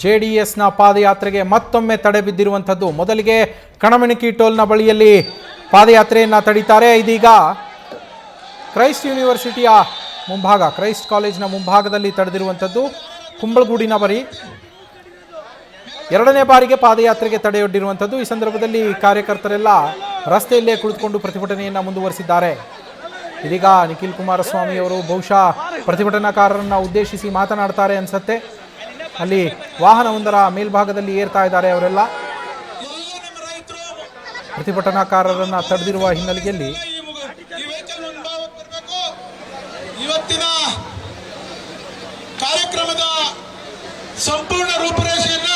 ಜೆಡಿಎಸ್ನ ಪಾದಯಾತ್ರೆಗೆ ಮತ್ತೊಮ್ಮೆ ತಡೆ ಬಿದ್ದಿರುವಂಥದ್ದು. ಮೊದಲಿಗೆ ಕಣಮಣಿಕಿ ಟೋಲ್ನ ಬಳಿಯಲ್ಲಿ ಪಾದಯಾತ್ರೆಯನ್ನು ತಡೀತಾರೆ. ಇದೀಗ ಕ್ರೈಸ್ಟ್ ಯೂನಿವರ್ಸಿಟಿಯ ಮುಂಭಾಗ, ಕ್ರೈಸ್ಟ್ ಕಾಲೇಜಿನ ಮುಂಭಾಗದಲ್ಲಿ ತಡೆದಿರುವಂಥದ್ದು. ಕುಂಬಳಗೂಡಿನ ಬಳಿ ಎರಡನೇ ಬಾರಿಗೆ ಪಾದಯಾತ್ರೆಗೆ ತಡೆಯೊಡ್ಡಿರುವಂಥದ್ದು. ಈ ಸಂದರ್ಭದಲ್ಲಿ ಕಾರ್ಯಕರ್ತರೆಲ್ಲ ರಸ್ತೆಯಲ್ಲೇ ಕುಳಿತುಕೊಂಡು ಪ್ರತಿಭಟನೆಯನ್ನು ಮುಂದುವರಿಸಿದ್ದಾರೆ. ಇದೀಗ ನಿಖಿಲ್ ಕುಮಾರಸ್ವಾಮಿ ಅವರು ಬಹುಶಃ ಪ್ರತಿಭಟನಾಕಾರರನ್ನು ಉದ್ದೇಶಿಸಿ ಮಾತನಾಡ್ತಾರೆ ಅನ್ಸತ್ತೆ. ಅಲ್ಲಿ ವಾಹನವೊಂದರ ಮೇಲ್ಭಾಗದಲ್ಲಿ ಏರ್ತಾ ಇದ್ದಾರೆ ಅವರೆಲ್ಲ. ಪ್ರತಿಭಟನಾಕಾರರನ್ನು ತಡೆದಿರುವ ಹಿನ್ನೆಲೆಯಲ್ಲಿ ಇವತ್ತಿನ ಕಾರ್ಯಕ್ರಮದ ಸಂಪೂರ್ಣ ರೂಪುರೇಷೆಯನ್ನ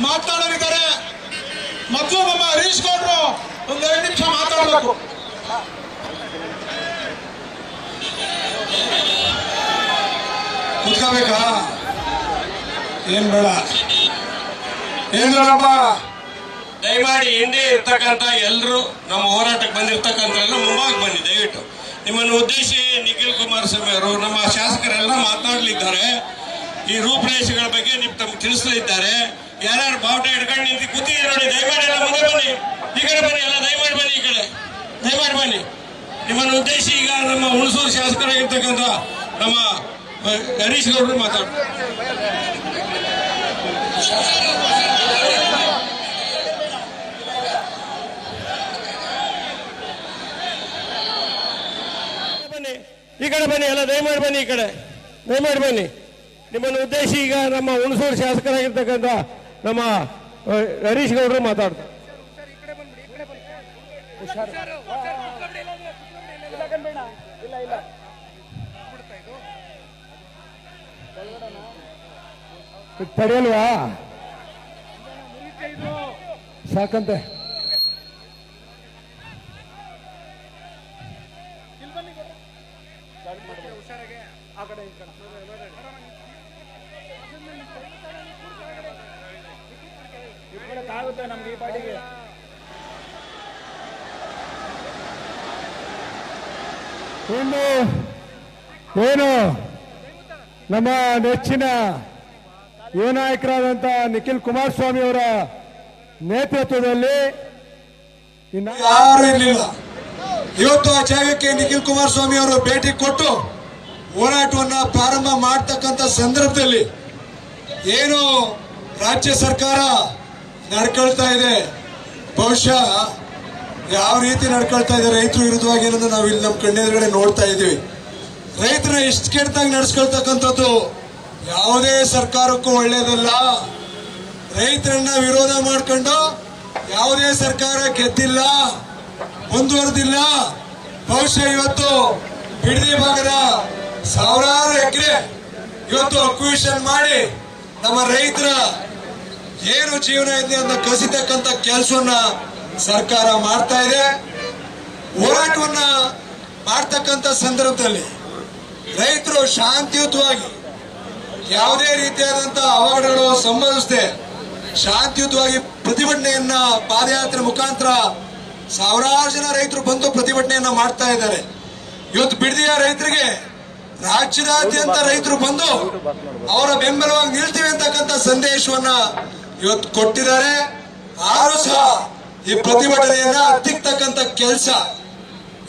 ಮಾತನಾಡಲಿದ್ದಾರೆ. ಮೊದಲು ನಮ್ಮ ಹರೀಶ್ ಗೌಡ್ರು ಒಂದು 2 ನಿಮಿಷ ಮಾತಾಡಬೇಕು. ಕುತ್ಕೋಬೇಕಾ? ಏನ್ ಬೇಡ, ಏನ್ ಬೇಡಪ್ಪ. ದಯಮಾಡಿ ಹಿಂದೆ ಇರ್ತಕ್ಕಂಥ ಎಲ್ಲರೂ ನಮ್ಮ ಹೋರಾಟಕ್ಕೆ ಬಂದಿರ್ತಕ್ಕಂಥ ಎಲ್ಲ ಮುಂಭಾಗ ಬನ್ನಿ. ದಯವಿಟ್ಟು ನಿಮ್ಮನ್ನು ಉದ್ದೇಶಿ ನಿಖಿಲ್ ಕುಮಾರಸ್ವಾಮಿ ಅವರು ನಮ್ಮ ಶಾಸಕರೆಲ್ಲ ಮಾತನಾಡಲಿದ್ದಾರೆ. ಈ ರೂಪರೇಷೆಗಳ ಬಗ್ಗೆ ತಮ್ಗೆ ತಿಳಿಸಲಿದ್ದಾರೆ. ಯಾರ್ಯಾರು ಬಾವುಟ ಹಿಡ್ಕೊಂಡು ನಿಂತು ಕೂತಿದ್ದೀರಿ ನೋಡಿ, ದಯಮಾಡಿ ಎಲ್ಲ ಮುಂದೆ ಬನ್ನಿ. ಈ ಕಡೆ ಬನ್ನಿ, ಎಲ್ಲ ದಯಮಾಡಿ ಬನ್ನಿ, ಈ ಕಡೆ ದಯಮಾಡಿ ಬನ್ನಿ. ನಿಮ್ಮನ್ನು ಉದ್ದೇಶಿ ಈಗ ನಮ್ಮ ಹುಣಸೂರು ಶಾಸಕರಾಗಿರ್ತಕ್ಕಂಥ ನಮ್ಮ ಹರೀಶ್ ಗೌಡರು ಮಾತಾಡ್ತಾರೆ. ಈ ಕಡೆ ಬನ್ನಿ, ಎಲ್ಲ ದಯಮಾಡಿ ಬನ್ನಿ, ಈ ಕಡೆ ದಯಮಾಡಿ ಬನ್ನಿ. ನಿಮ್ಮನ್ನು ಉದ್ದೇಶಿ ಈಗ ನಮ್ಮ ಹುಣಸೂರು ಶಾಸಕರಾಗಿರ್ತಕ್ಕಂಥ ನಮ್ಮ ಹರೀಶ್ ಗೌಡರು ಮಾತಾಡ್ತಾರೆ. ತಡೆಯಲ್ವಾ? ಸಾಕಂತೆ. ನಮ್ಗೆ ಈ ಪಾಟಿಗೆ ಏನು ನಮ್ಮ ನೆಚ್ಚಿನ ಯುವ ನಾಯಕರಾದಂಥ ನಿಖಿಲ್ ಕುಮಾರಸ್ವಾಮಿ ಅವರ ನೇತೃತ್ವದಲ್ಲಿ ಯಾರು ಇರಲಿಲ್ಲ. ಇವತ್ತು ಆ ಜಾಗಕ್ಕೆ ನಿಖಿಲ್ ಕುಮಾರಸ್ವಾಮಿ ಅವರು ಭೇಟಿ ಕೊಟ್ಟು ಹೋರಾಟವನ್ನ ಪ್ರಾರಂಭ ಮಾಡತಕ್ಕಂಥ ಸಂದರ್ಭದಲ್ಲಿ ಏನು ರಾಜ್ಯ ಸರ್ಕಾರ ನಡ್ಕೊಳ್ತಾ ಇದೆ, ಬಹುಶಃ ಯಾವ ರೀತಿ ನಡ್ಕೊಳ್ತಾ ಇದೆ ರೈತರು ವಿರುದ್ಧವಾಗಿ ಅನ್ನೋದು ನಾವು ಇಲ್ಲಿ ನಮ್ಮ ಕಣ್ಣೆದುರುಗಡೆ ನೋಡ್ತಾ ಇದ್ದೀವಿ. ರೈತರ ಇಷ್ಟು ಕೆಟ್ಟದಾಗಿ ನಡೆಸ್ಕೊಳ್ತಕ್ಕಂಥದ್ದು ಯಾವುದೇ ಸರ್ಕಾರಕ್ಕೂ ಒಳ್ಳೇದಲ್ಲ. ರೈತರನ್ನ ವಿರೋಧ ಮಾಡ್ಕೊಂಡು ಯಾವುದೇ ಸರ್ಕಾರ ಗೆದ್ದಿಲ್ಲ, ಮುಂದುವರೆದಿಲ್ಲ. ಬಹುಶಃ ಇವತ್ತು ಬಿಡದಿ ಭಾಗದ ಸಾವಿರಾರು ಎಕರೆ ಇವತ್ತು ಅಕ್ವಿಷನ್ ಮಾಡಿ ನಮ್ಮ ರೈತರ ಏನು ಜೀವನ ಇದೆ ಅಂತ ಕಸಿತಕ್ಕಂಥ ಕೆಲಸವನ್ನ ಸರ್ಕಾರ ಮಾಡ್ತಾ ಇದೆ. ಹೋರಾಟವನ್ನ ಮಾಡ್ತಕ್ಕಂಥ ಸಂದರ್ಭದಲ್ಲಿ ರೈತರು ಶಾಂತಿಯುತವಾಗಿ ಯಾವುದೇ ರೀತಿಯಾದಂಥ ಅವಘಡಗಳು ಸಂಭವಿಸದೆ ಶಾಂತಿಯುತವಾಗಿ ಪ್ರತಿಭಟನೆಯನ್ನ ಪಾದಯಾತ್ರೆ ಮುಖಾಂತರ ಸಾವಿರಾರು ಜನ ರೈತರು ಬಂದು ಪ್ರತಿಭಟನೆಯನ್ನ ಮಾಡ್ತಾ ಇದ್ದಾರೆ. ಇವತ್ತು ಬಿಡದಿಯ ರೈತರಿಗೆ ರಾಜ್ಯದಾದ್ಯಂತ ರೈತರು ಬಂದು ಅವರ ಬೆಂಬಲವಾಗಿ ನಿಲ್ತೀವಿ ಅಂತಕ್ಕಂಥ ಸಂದೇಶವನ್ನ ಇವತ್ತು ಕೊಟ್ಟಿದ್ದಾರೆ. ಆದರೂ ಸಹ ಈ ಪ್ರತಿಭಟನೆಯನ್ನ ಹತ್ತಿಕ್ಕತಕ್ಕಂಥ ಕೆಲಸ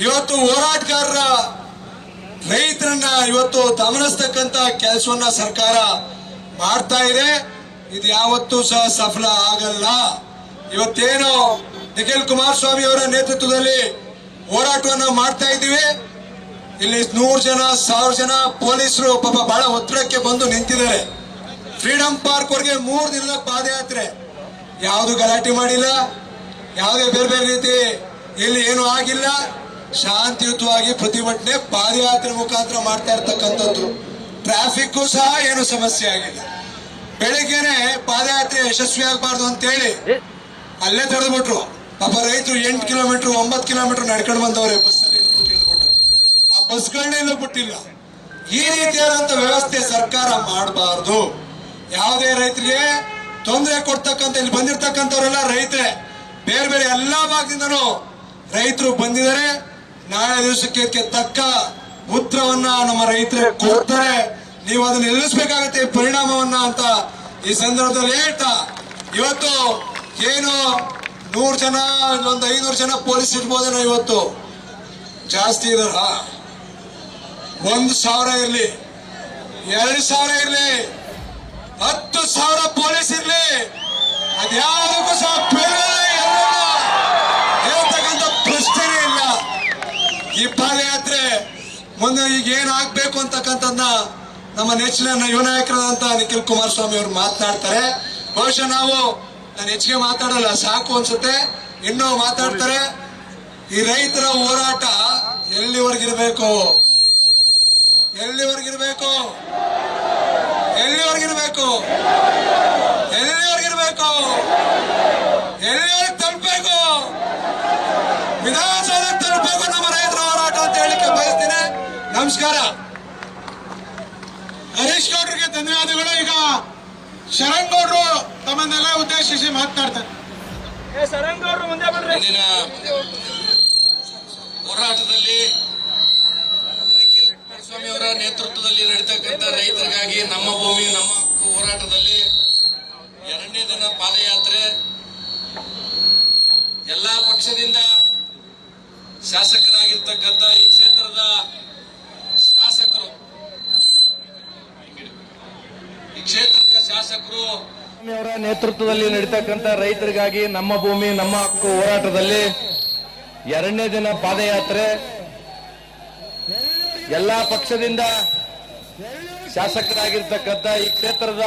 ಇವತ್ತು ಹೋರಾಟಗಾರರ ರೈತರನ್ನ ಇವತ್ತು ದಮನಿಸ್ತಕ್ಕಂಥ ಕೆಲಸವನ್ನ ಸರ್ಕಾರ ಮಾಡ್ತಾ ಇದೆ. ಇದು ಯಾವತ್ತೂ ಸಹ ಸಫಲ ಆಗಲ್ಲ. ಇವತ್ತೇನು ನಿಖಿಲ್ ಕುಮಾರಸ್ವಾಮಿ ಅವರ ನೇತೃತ್ವದಲ್ಲಿ ಹೋರಾಟವನ್ನ ಮಾಡ್ತಾ ಇದ್ದೀವಿ. ಇಲ್ಲಿ 100 ಜನ 1000 ಜನ ಪೊಲೀಸರು ಪಾಪ ಬಹಳ ಒತ್ತಡಕ್ಕೆ ಬಂದು ನಿಂತಿದ್ದಾರೆ. ಫ್ರೀಡಂ ಪಾರ್ಕ್ ವರೆಗೆ 3 ದಿನದ ಪಾದಯಾತ್ರೆ, ಯಾವುದು ಗಲಾಟೆ ಮಾಡಿಲ್ಲ, ಯಾವುದೇ ಬೇರೆ ಬೇರೆ ರೀತಿ ಇಲ್ಲಿ ಏನು ಆಗಿಲ್ಲ. ಶಾಂತಿಯುತವಾಗಿ ಪ್ರತಿಭಟನೆ ಪಾದಯಾತ್ರೆ ಮುಖಾಂತರ ಮಾಡ್ತಾ ಇರ್ತಕ್ಕಂಥದ್ದು. ಟ್ರಾಫಿಕ್ ಸಹ ಏನು ಸಮಸ್ಯೆ ಆಗಿಲ್ಲ. ಬೆಳಿಗ್ಗೆನೆ ಪಾದಯಾತ್ರೆ ಯಶಸ್ವಿ ಆಗಬಾರ್ದು ಅಂತೇಳಿ ಅಲ್ಲೇ ತಡೆದ್ಬಿಟ್ರು. ಪಾಪ ರೈತರು 8 ಕಿಲೋಮೀಟರ್ 9 ಕಿಲೋಮೀಟರ್ ನಡ್ಕೊಂಡು ಬಂದವ್ರೆ ಬಸ್ಸಲ್ಲಿ ಹೇಳ್ಬಿಟ್ಟು. ಆ ಬಸ್ಗಳನ್ನೇ ಇಲ್ಲ ಬಿಟ್ಟಿಲ್ಲ. ಈ ರೀತಿಯಾದಂತ ವ್ಯವಸ್ಥೆ ಸರ್ಕಾರ ಮಾಡಬಾರ್ದು. ಯಾವುದೇ ರೈತರಿಗೆ ತೊಂದರೆ ಕೊಡ್ತಕ್ಕಂಥ ಇಲ್ಲಿ ಬಂದಿರ್ತಕ್ಕಂಥವರೆಲ್ಲ ರೈತರೇ, ಬೇರೆ ಬೇರೆ ಎಲ್ಲಾ ಭಾಗದಿಂದನೂ ರೈತರು ಬಂದಿದ್ದಾರೆ. ನಾಳೆ ದಿವಸಕ್ಕೆ ತಕ್ಕ ಉತ್ತರವನ್ನ ನಮ್ಮ ರೈತರು ಕೊಡ್ತಾರೆ. ನೀವು ಅದನ್ನ ನಿಲ್ಲಿಸಬೇಕಾಗತ್ತೆ ಈ ಪರಿಣಾಮವನ್ನ ಅಂತ ಈ ಸಂದರ್ಭದಲ್ಲಿ ಹೇಳ್ತಾ, ಇವತ್ತು ಏನು 100 ಜನ ಒಂದು 500 ಜನ ಪೊಲೀಸ್ ಇರ್ಬೋದೇನೋ, ಇವತ್ತು ಜಾಸ್ತಿ ಇದಾರ. 1,000 ಇರ್ಲಿ, 2,000 ಇರ್ಲಿ, 10,000 ಪೊಲೀಸ್ ಇರ್ಲಿ, ಅದ್ಯಾವುದಕ್ಕೂ ಸಹ ಹೇಳ್ತಕ್ಕಂಥ ಪ್ರಶ್ನೆನೇ ಇಲ್ಲ. ಈ ಪಾದಯಾತ್ರೆ ಮುಂದೆ ಈಗ ಏನಾಗ್ಬೇಕು ಅಂತಕ್ಕಂಥದ್ದನ್ನ ನಮ್ಮ ನೆಚ್ಚಿನ ಯುವ ನಾಯಕರಾದಂತ ನಿಖಿಲ್ ಕುಮಾರಸ್ವಾಮಿ ಅವರು ಮಾತನಾಡ್ತಾರೆ. ಬಹುಶಃ ನಾನು ಹೆಚ್ಚಿಗೆ ಮಾತಾಡಲ್ಲ, ಸಾಕು ಅನ್ಸುತ್ತೆ. ಇನ್ನೂ ಮಾತಾಡ್ತಾರೆ. ಈ ರೈತರ ಹೋರಾಟ ಎಲ್ಲಿವರೆಗಿರ್ಬೇಕು, ಎಲ್ಲಿವರೆಗಿರ್ಬೇಕು, ಎಲ್ಲಿವರೆಗಿರ್ಬೇಕು, ಎಲ್ಲಿವರೆಗಿರ್ಬೇಕು, ಎಲ್ಲಿವರೆಗೆ ತಲುಪಬೇಕು, ವಿಧಾನಸೌಧಕ್ಕೆ ತಲುಪಬೇಕು ನಮ್ಮ ರೈತರ ಹೋರಾಟ ಅಂತ ಹೇಳಿಕೆ ಬಯಸ್ತೇನೆ. ನಮಸ್ಕಾರ. ಹರೀಶ್ ಗೌಡ್ರಿಗೆ ಧನ್ಯವಾದಗಳು. ಈಗ ಶರಣ್ ಗೌಡ್ರು ತಮ್ಮನ್ನೆಲ್ಲ ಉದ್ದೇಶಿಸಿ ಮಾತನಾಡ್ತಾರೆ. ಇಂದಿನ ಹೋರಾಟದಲ್ಲಿ ನಿಖಿಲ್ ಕುಮಾರಸ್ವಾಮಿ ಅವರ ನೇತೃತ್ವದಲ್ಲಿ ನಡೀತಕ್ಕಂಥ ರೈತರಿಗಾಗಿ ನಮ್ಮ ಭೂಮಿ ನಮ್ಮ ಹಕ್ಕು ಹೋರಾಟದಲ್ಲಿ 2ನೇ ದಿನ ಪಾದಯಾತ್ರೆ. ಎಲ್ಲಾ ಪಕ್ಷದಿಂದ ಶಾಸಕರಾಗಿರ್ತಕ್ಕಂಥ ಈ ಕ್ಷೇತ್ರದ ಶಾಸಕರು ಅವರ ನೇತೃತ್ವದಲ್ಲಿ ನಡೀತಕ್ಕಂಥ ರೈತರಿಗಾಗಿ ನಮ್ಮ ಭೂಮಿ ನಮ್ಮ ಹಕ್ಕು ಹೋರಾಟದಲ್ಲಿ 2ನೇ ದಿನ ಪಾದಯಾತ್ರೆ. ಎಲ್ಲಾ ಪಕ್ಷದಿಂದ ಶಾಸಕರಾಗಿರ್ತಕ್ಕಂಥ ಈ ಕ್ಷೇತ್ರದ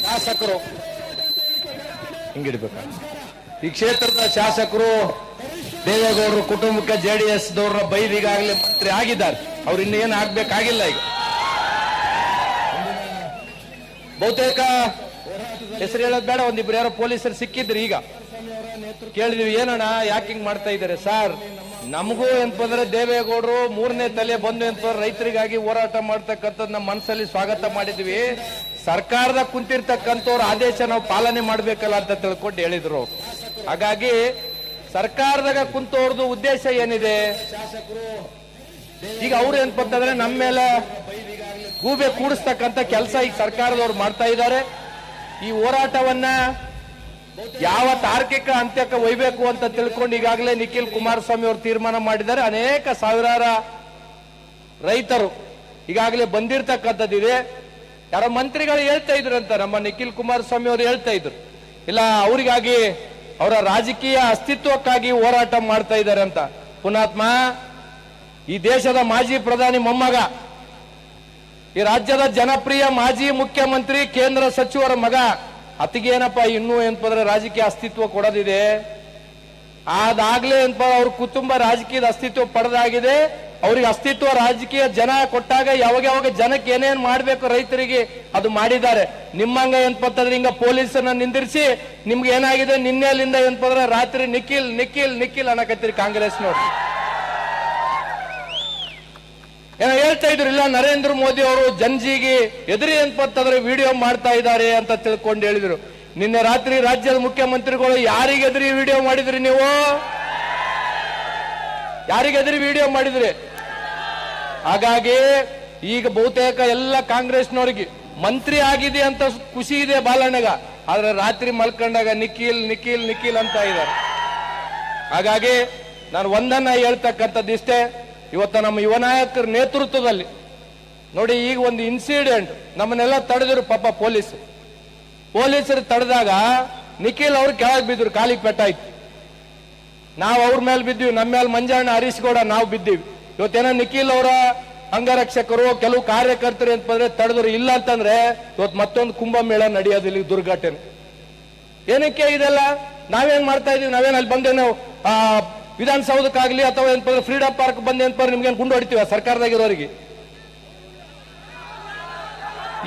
ಶಾಸಕರು ಹಿಂಗಿಡ್ಬೇಕ ಈ ಕ್ಷೇತ್ರದ ಶಾಸಕರು ದೇವೇಗೌಡರು ಕುಟುಂಬಕ್ಕೆ ಜೆಡಿಎಸ್ ದವರ ಬೈದು ಈಗಾಗಲೇ ಮಂತ್ರಿ ಆಗಿದ್ದಾರೆ. ಅವ್ರು ಇನ್ನೇನು ಆಗ್ಬೇಕಾಗಿಲ್ಲ. ಈಗ ಬಹುತೇಕ ಹೆಸರು ಹೇಳೋದ್ ಬೇಡ, ಒಂದಿಬ್ರು ಯಾರೋ ಪೊಲೀಸರು ಸಿಕ್ಕಿದ್ರು. ಈಗ ಕೇಳಿದ್ವಿ, ಏನಣ್ಣ ಯಾಕೆ ಹಿಂಗ್ ಮಾಡ್ತಾ ಇದ್ದಾರೆ ಸರ್? ನಮಗೂ ಏನಂತಂದ್ರೆ ದೇವೇಗೌಡರು 3ನೇ ತಲೆ ಬಂದು ಅಂತ ರೈತರಿಗಾಗಿ ಹೋರಾಟ ಮಾಡ್ತಕ್ಕಂಥದ್ದು ನಮ್ಮ ಮನಸ್ಸಲ್ಲಿ ಸ್ವಾಗತ ಮಾಡಿದ್ವಿ. ಸರ್ಕಾರದ ಕುಂತಿರ್ತಕ್ಕಂಥವ್ರ ಆದೇಶ ನಾವು ಪಾಲನೆ ಮಾಡ್ಬೇಕಲ್ಲ ಅಂತ ತಿಳ್ಕೊಂಡು ಹೇಳಿದ್ರು. ಹಾಗಾಗಿ ಸರ್ಕಾರದಾಗ ಕುಂತವ್ರದ್ದು ಉದ್ದೇಶ ಏನಿದೆ? ಈಗ ಅವ್ರು ಏನಂತಂದ್ರೆ ನಮ್ಮ ಮೇಲೆ ಗೂಬೆ ಕೂಡಿಸ್ತಕ್ಕಂಥ ಕೆಲಸ ಈಗ ಸರ್ಕಾರದವ್ರು ಮಾಡ್ತಾ ಇದ್ದಾರೆ. ಈ ಹೋರಾಟವನ್ನ ಯಾವ ತಾರ್ಕಿಕ ಅಂತ್ಯಕ್ಕೆ ಒಯ್ಬೇಕು ಅಂತ ತಿಳ್ಕೊಂಡು ಈಗಾಗಲೇ ನಿಖಿಲ್ ಕುಮಾರಸ್ವಾಮಿ ಅವರು ತೀರ್ಮಾನ ಮಾಡಿದ್ದಾರೆ. ಅನೇಕ ಸಾವಿರಾರ ರೈತರು ಈಗಾಗಲೇ ಬಂದಿರತಕ್ಕಂಥದ್ದಿದೆ. ಯಾರೋ ಮಂತ್ರಿಗಳು ಹೇಳ್ತಾ ಇದ್ರಂತ, ನಮ್ಮ ನಿಖಿಲ್ ಕುಮಾರಸ್ವಾಮಿ ಅವರು ಹೇಳ್ತಾ ಇದ್ರು, ಇಲ್ಲ ಅವರಿಗಾಗಿ ಅವರ ರಾಜಕೀಯ ಅಸ್ತಿತ್ವಕ್ಕಾಗಿ ಹೋರಾಟ ಮಾಡ್ತಾ ಇದ್ದಾರೆ ಅಂತ. ಪುಣಾತ್ಮ, ಈ ದೇಶದ ಮಾಜಿ ಪ್ರಧಾನಿ ಮೊಮ್ಮಗ, ಈ ರಾಜ್ಯದ ಜನಪ್ರಿಯ ಮಾಜಿ ಮುಖ್ಯಮಂತ್ರಿ ಕೇಂದ್ರ ಸಚಿವರ ಮಗ, ಅತಿಗೇನಪ್ಪ ಇನ್ನೂ ಏನಪ್ಪ ರಾಜಕೀಯ ಅಸ್ತಿತ್ವ ಕೊಡೋದಿದೆ? ಅದಾಗ್ಲೇ ಏನಪ್ಪ ಅವ್ರ ಕುಟುಂಬ ರಾಜಕೀಯದ ಅಸ್ತಿತ್ವ ಪಡೆದಾಗಿದೆ. ಅವ್ರಿಗೆ ಅಸ್ತಿತ್ವ ರಾಜಕೀಯ ಜನ ಕೊಟ್ಟಾಗ ಯಾವಾಗ ಜನಕ್ಕೆ ಏನೇನ್ ಮಾಡ್ಬೇಕು ರೈತರಿಗೆ ಅದು ಮಾಡಿದ್ದಾರೆ. ನಿಮ್ಮಂಗ ಏನಪ್ಪಂತಂದ್ರೆ ಹಿಂಗ ಪೊಲೀಸರನ್ನ ನಿಂದಿರಿಸಿ ನಿಮ್ಗೆ ಏನಾಗಿದೆ, ನಿನ್ನೆಲಿಂದ ಏನಪ್ಪಂದ್ರೆ ರಾತ್ರಿ ನಿಖಿಲ್ ನಿಖಿಲ್ ನಿಖಿಲ್ ಅನ್ನಕತ್ತೀರಿ ಕಾಂಗ್ರೆಸ್ನವ್ರು. ಏನೋ ಹೇಳ್ತಾ ಇದ್ರು, ಇಲ್ಲ ನರೇಂದ್ರ ಮೋದಿ ಅವರು ಜನಜಿಗೆ ಎದುರಿ ಅಂತಂದ್ರೆ ವಿಡಿಯೋ ಮಾಡ್ತಾ ಇದ್ದಾರೆ ಅಂತ ತಿಳ್ಕೊಂಡು ಹೇಳಿದ್ರು. ನಿನ್ನೆ ರಾತ್ರಿ ರಾಜ್ಯದ ಮುಖ್ಯಮಂತ್ರಿಗಳು ಯಾರಿಗೆ ಎದುರಿ ವಿಡಿಯೋ ಮಾಡಿದ್ರಿ? ನೀವು ಯಾರಿಗೆ ಎದುರಿ ವಿಡಿಯೋ ಮಾಡಿದ್ರಿ? ಹಾಗಾಗಿ ಈಗ ಬಹುತೇಕ ಎಲ್ಲ ಕಾಂಗ್ರೆಸ್ನವ್ರಿಗೆ ಮಂತ್ರಿ ಆಗಿದೆ ಅಂತ ಖುಷಿ ಇದೆ ಬಾಲಣ್ಣಗ, ಆದ್ರೆ ರಾತ್ರಿ ಮಲ್ಕೊಂಡಾಗ ನಿಖಿಲ್ ನಿಖಿಲ್ ನಿಖಿಲ್ ಅಂತ ಇದ್ದಾರೆ. ಹಾಗಾಗಿ ನಾನು ಒಂದನ್ನ ಹೇಳ್ತಕ್ಕಂಥದ್ದು ಇಷ್ಟೇ, ಇವತ್ತು ನಮ್ಮ ಯುವ ನಾಯಕರ ನೇತೃತ್ವದಲ್ಲಿ ನೋಡಿ, ಈಗ ಒಂದು ಇನ್ಸಿಡೆಂಟ್ ನಮ್ಮನ್ನೆಲ್ಲ ತಡೆದ್ರು ಪಾಪ ಪೊಲೀಸರು ತಡೆದಾಗ ನಿಖಿಲ್ ಅವ್ರು ಕೆಳಗೆ ಬಿದ್ರು, ಕಾಲಿಗೆ ಪೆಟ್ಟಾಯ್ತು. ನಾವು ಅವ್ರ ಮೇಲೆ ಬಿದ್ದೀವಿ, ನಮ್ಮ ಮೇಲೆ ಮಂಜಣ್ಣ ಹರೀಶ್ ಗೌಡ ನಾವು ಬಿದ್ದೀವಿ. ಇವತ್ತೇನೋ ನಿಖಿಲ್ ಅವರ ಅಂಗರಕ್ಷಕರು ಕೆಲವು ಕಾರ್ಯಕರ್ತರು ಅಂತಂದ್ರೆ ತಡೆದ್ರು. ಇಲ್ಲ ಅಂತಂದ್ರೆ ಇವತ್ತು ಮತ್ತೊಂದು ಕುಂಭಮೇಳ ನಡೆಯೋದಿಲ್ಲ, ದುರ್ಘಟನೆ. ಏನಕ್ಕೆ ಇದೆಲ್ಲ ನಾವೇನ್ ಮಾಡ್ತಾ ಇದೀವಿ? ನಾವೇನ್ ಅಲ್ಲಿ ಬಂದೇನು ವಿಧಾನಸೌಧಕ್ಕಾಗ್ಲಿ ಅಥವಾ ಏನಪ್ಪ ಫ್ರೀಡಂ ಪಾರ್ಕ್ ಬಂದೆ ಅಂತ ನಿಮ್ಗೇನು ಗುಂಡು ಹೊಡಿತೀವ ಸರ್ಕಾರದಾಗಿರೋರಿಗೆ?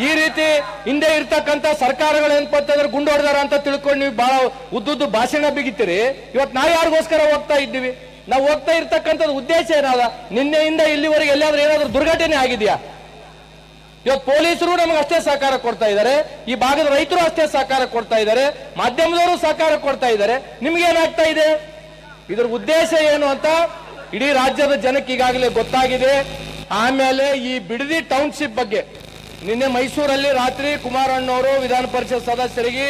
ಈ ರೀತಿ ಹಿಂದೆ ಇರ್ತಕ್ಕಂಥ ಸರ್ಕಾರಗಳು ಏನಪ್ಪಂತಂದ್ರೆ ಗುಂಡು ಹೊಡೆದಾರ ಅಂತ ತಿಳ್ಕೊಂಡು ನೀವು ಬಹಳ ಉದ್ದುದ್ದು ಭಾಷಣ ಬಿಗಿತೀರಿ. ಇವತ್ತು ನಾವು ಯಾರಿಗೋಸ್ಕರ ಹೋಗ್ತಾ ಇದ್ದೀವಿ? ನಾವು ಹೋಗ್ತಾ ಇರ್ತಕ್ಕಂಥದ್ದು ಉದ್ದೇಶ ಏನಾದ? ನಿನ್ನೆಯಿಂದ ಇಲ್ಲಿವರೆಗೆ ಎಲ್ಲಾದ್ರೂ ಏನಾದ್ರೂ ದುರ್ಘಟನೆ ಆಗಿದೆಯಾ? ಇವತ್ತು ಪೊಲೀಸರು ನಮಗೆ ಅಷ್ಟೇ ಸಹಕಾರ ಕೊಡ್ತಾ ಇದ್ದಾರೆ, ಈ ಭಾಗದ ರೈತರು ಅಷ್ಟೇ ಸಹಕಾರ ಕೊಡ್ತಾ ಇದ್ದಾರೆ, ಮಾಧ್ಯಮದವರು ಸಹಕಾರ ಕೊಡ್ತಾ ಇದ್ದಾರೆ. ನಿಮ್ಗೆ ಏನಾಗ್ತಾ ಇದೆ? ಇದ್ರ ಉದ್ದೇಶ ಏನು ಅಂತ ಇಡೀ ರಾಜ್ಯದ ಜನಕ್ಕೆ ಈಗಾಗಲೇ ಗೊತ್ತಾಗಿದೆ. ಆಮೇಲೆ ಈ ಬಿಡದಿ ಟೌನ್ಶಿಪ್ ಬಗ್ಗೆ ನಿನ್ನೆ ಮೈಸೂರಲ್ಲಿ ರಾತ್ರಿ ಕುಮಾರಣ್ಣವರು ವಿಧಾನ ಪರಿಷತ್ ಸದಸ್ಯರಿಗೆ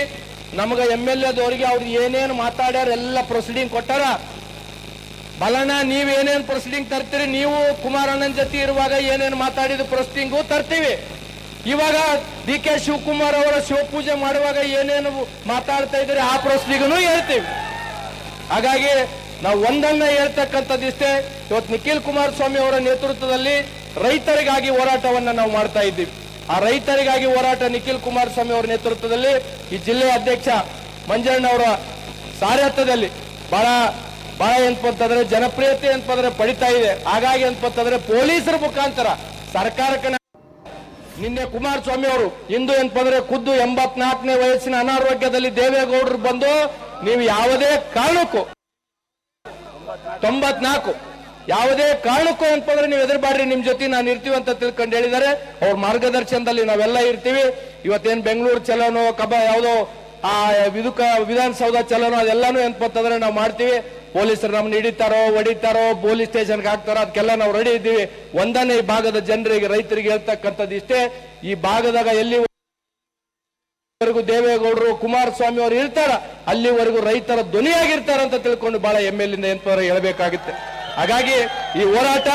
ನಮಗ MLAದವರಿಗೆ ಅವ್ರು ಏನೇನು ಮಾತಾಡ್ಯಾರ ಎಲ್ಲ ಪ್ರೊಸೀಡಿಂಗ್ ಕೊಟ್ಟಾರ. ಬಲನ ನೀವೇನೇನು ಪ್ರೊಸೀಡಿಂಗ್ ತರ್ತೀರಿ, ನೀವು ಕುಮಾರಣ್ಣನ ಜೊತೆ ಇರುವಾಗ ಏನೇನು ಮಾತಾಡಿದ ಪ್ರೊಸೀಡಿಂಗು ತರ್ತೀವಿ. ಇವಾಗ DK ಶಿವಕುಮಾರ್ ಅವರ ಶಿವಪೂಜೆ ಮಾಡುವಾಗ ಏನೇನು ಮಾತಾಡ್ತಾ ಇದ್ರೆ ಆ ಪ್ರೊಸೀಡಿಂಗ್ನು ಹೇಳ್ತೀವಿ. ಹಾಗಾಗಿ ನಾವು ಒಂದನ್ನ ಹೇಳ್ತಕ್ಕಂಥದ್ದಿಷ್ಟೇ, ಇವತ್ತು ನಿಖಿಲ್ ಕುಮಾರಸ್ವಾಮಿ ಅವರ ನೇತೃತ್ವದಲ್ಲಿ ರೈತರಿಗಾಗಿ ಹೋರಾಟವನ್ನ ನಾವು ಮಾಡ್ತಾ ಇದ್ದೀವಿ. ಆ ರೈತರಿಗಾಗಿ ಹೋರಾಟ ನಿಖಿಲ್ ಕುಮಾರಸ್ವಾಮಿ ಅವರ ನೇತೃತ್ವದಲ್ಲಿ ಈ ಜಿಲ್ಲೆಯ ಅಧ್ಯಕ್ಷ ಮಂಜಣ್ಣ ಅವರ ಸಾರಥ್ಯದಲ್ಲಿ ಬಹಳ ಬಹಳ ಏನಪ್ಪಂತಂದ್ರೆ ಜನಪ್ರಿಯತೆ ಏನಪ್ಪಂದ್ರೆ ಪಡಿತಾ ಇದೆ. ಹಾಗಾಗಿ ಏನಪ್ಪಂತಂದ್ರೆ ಪೊಲೀಸರ ಮುಖಾಂತರ ಸರ್ಕಾರಕ್ಕೆ ನಿನ್ನೆ ಕುಮಾರಸ್ವಾಮಿ ಅವರು ಇಂದು ಏನಪ್ಪಂದ್ರೆ ಖುದ್ದು 84ನೇ ವಯಸ್ಸಿನ ಅನಾರೋಗ್ಯದಲ್ಲಿ ದೇವೇಗೌಡರು ಬಂದು ನೀವು ಯಾವುದೇ ಕಾರಣಕ್ಕೂ 94 ಯಾವುದೇ ಕಾರಣಕ್ಕೂ ಅಂತಂದ್ರೆ ನೀವು ಎದುರುಬಾಡ್ರಿ, ನಿಮ್ ಜೊತೆ ನಾನು ಇರ್ತೀವಿ ಅಂತ ತಿಳ್ಕೊಂಡು ಹೇಳಿದ್ದಾರೆ. ಅವ್ರ ಮಾರ್ಗದರ್ಶನದಲ್ಲಿ ನಾವೆಲ್ಲ ಇರ್ತೀವಿ. ಇವತ್ತೇನ್ ಬೆಂಗಳೂರು ಚಲೋನೋ ಯಾವುದೋ ಆ ವಿಧಾನಸೌಧ ಚಲೋನೋ ಅದೆಲ್ಲಾನು ಏನಪ್ಪಂತಂದ್ರೆ ನಾವು ಮಾಡ್ತೀವಿ. ಪೊಲೀಸರು ನಮ್ಮನ್ನ ಹಿಡಿತಾರೋ ಹೊಡಿತಾರೋ ಪೊಲೀಸ್ ಸ್ಟೇಷನ್ಗೆ ಹಾಕ್ತಾರೋ ಅದಕ್ಕೆಲ್ಲ ನಾವು ರೆಡಿ ಇದ್ದೀವಿ. ಒಂದನೇ ಈ ಭಾಗದ ಜನರಿಗೆ ರೈತರಿಗೆ ಹೇಳ್ತಕ್ಕಂಥದ್ದು ಇಷ್ಟೇ, ಈ ಭಾಗದಾಗ ಎಲ್ಲಿವರೆಗೂ ದೇವೇಗೌಡರು ಕುಮಾರಸ್ವಾಮಿ ಅವರು ಇರ್ತಾರ ಅಲ್ಲಿವರೆಗೂ ರೈತರ ಧ್ವನಿಯಾಗಿರ್ತಾರ ಅಂತ ತಿಳ್ಕೊಂಡು ಬಹಳ MLAದಿಂದ ಏನಪ್ಪ ಹೇಳಬೇಕಾಗುತ್ತೆ. ಹಾಗಾಗಿ ಈ ಹೋರಾಟ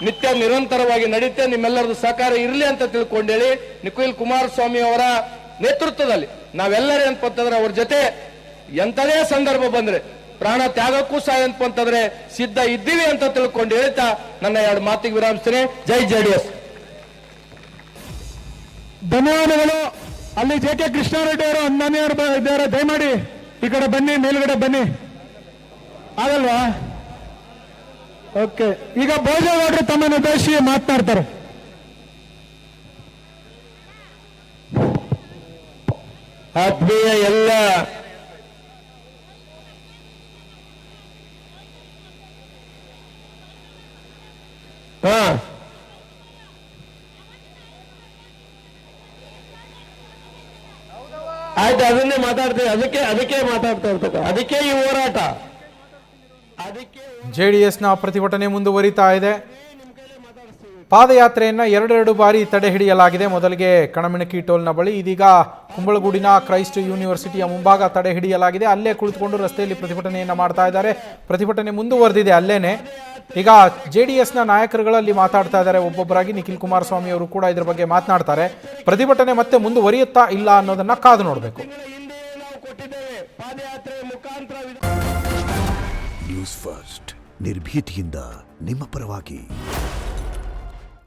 ನಿತ್ಯ ನಿರಂತರವಾಗಿ ನಡೆಯುತ್ತೆ. ನಿಮ್ಮೆಲ್ಲರದು ಸಹಕಾರ ಇರಲಿ ಅಂತ ತಿಳ್ಕೊಂಡು ಹೇಳಿ ನಿಖಿಲ್ ಕುಮಾರಸ್ವಾಮಿ ಅವರ ನೇತೃತ್ವದಲ್ಲಿ ನಾವೆಲ್ಲರೂ ಏನಪ್ಪಂತಂದ್ರೆ ಅವ್ರ ಜೊತೆ ಎಂತದೇ ಸಂದರ್ಭ ಬಂದ್ರೆ ಪ್ರಾಣ ತ್ಯಾಗಕ್ಕೂ ಸಹ ಏನಪ್ಪಂತಂದ್ರೆ ಸಿದ್ಧ ಇದ್ದೀವಿ ಅಂತ ತಿಳ್ಕೊಂಡು ಹೇಳ್ತಾ ನನ್ನ 2 ಮಾತಿಗೆ ವಿರಾಮಿಸ್ತೇನೆ. ಜೈ JDS. ಧನ್ಯವಾದಗಳು. ಅಲ್ಲಿ JK ಕೃಷ್ಣಾರೆಡ್ಡಿ ಅವರು ಅನ್ಮಾನ್ಯರು ಇದ್ದಾರೆ, ದಯಮಾಡಿ ಈ ಕಡೆ ಬನ್ನಿ, ಮೇಲ್ಗಡೆ ಬನ್ನಿ. ಆಗಲ್ವಾ? ಓಕೆ, ಈಗ ಭೋಜೇಗೌಡರು ತಮ್ಮನ್ನು ಉದ್ದೇಶಿಸಿ ಮಾತನಾಡ್ತಾರೆ. ಆತ್ಮೀಯ ಎಲ್ಲ ಆಯ್ತು, ಅದನ್ನೇ ಮಾತಾಡ್ತೇವೆ. ಅದಕ್ಕೆ ಮಾತಾಡ್ತಾ ಇರ್ತಕ್ಕ, ಅದಕ್ಕೆ ಈ ಹೋರಾಟ. JDSನ ಪ್ರತಿಭಟನೆ ಮುಂದುವರಿತಾ ಇದೆ. ಪಾದಯಾತ್ರೆಯನ್ನು 2 ಬಾರಿ ತಡೆ ಹಿಡಿಯಲಾಗಿದೆ. ಮೊದಲಿಗೆ ಕಣಮಿಣಕಿ ಟೋಲ್ನ ಬಳಿ, ಇದೀಗ ಕುಂಬಳಗೂಡಿನ ಕ್ರೈಸ್ಟ್ ಯೂನಿವರ್ಸಿಟಿಯ ಮುಂಭಾಗ ತಡೆ ಹಿಡಿಯಲಾಗಿದೆ. ಅಲ್ಲೇ ಕುಳಿತುಕೊಂಡು ರಸ್ತೆಯಲ್ಲಿ ಪ್ರತಿಭಟನೆಯನ್ನು ಮಾಡ್ತಾ ಇದ್ದಾರೆ. ಪ್ರತಿಭಟನೆ ಮುಂದುವರೆದಿದೆ ಅಲ್ಲೇನೆ. ಈಗ JDSನ ನಾಯಕರುಗಳಲ್ಲಿ ಮಾತಾಡ್ತಾ ಇದ್ದಾರೆ ಒಬ್ಬೊಬ್ಬರಾಗಿ. ನಿಖಿಲ್ ಕುಮಾರಸ್ವಾಮಿ ಅವರು ಕೂಡ ಇದರ ಬಗ್ಗೆ ಮಾತನಾಡ್ತಾರೆ. ಪ್ರತಿಭಟನೆ ಮತ್ತೆ ಮುಂದುವರಿಯುತ್ತಾ ಇಲ್ಲ ಅನ್ನೋದನ್ನ ಕಾದು ನೋಡಬೇಕು. ನ್ಯೂಸ್ ಫಸ್ಟ್, ನಿರ್ಭೀತಿಯಿಂದ ನಿಮ್ಮ ಪರವಾಗಿ.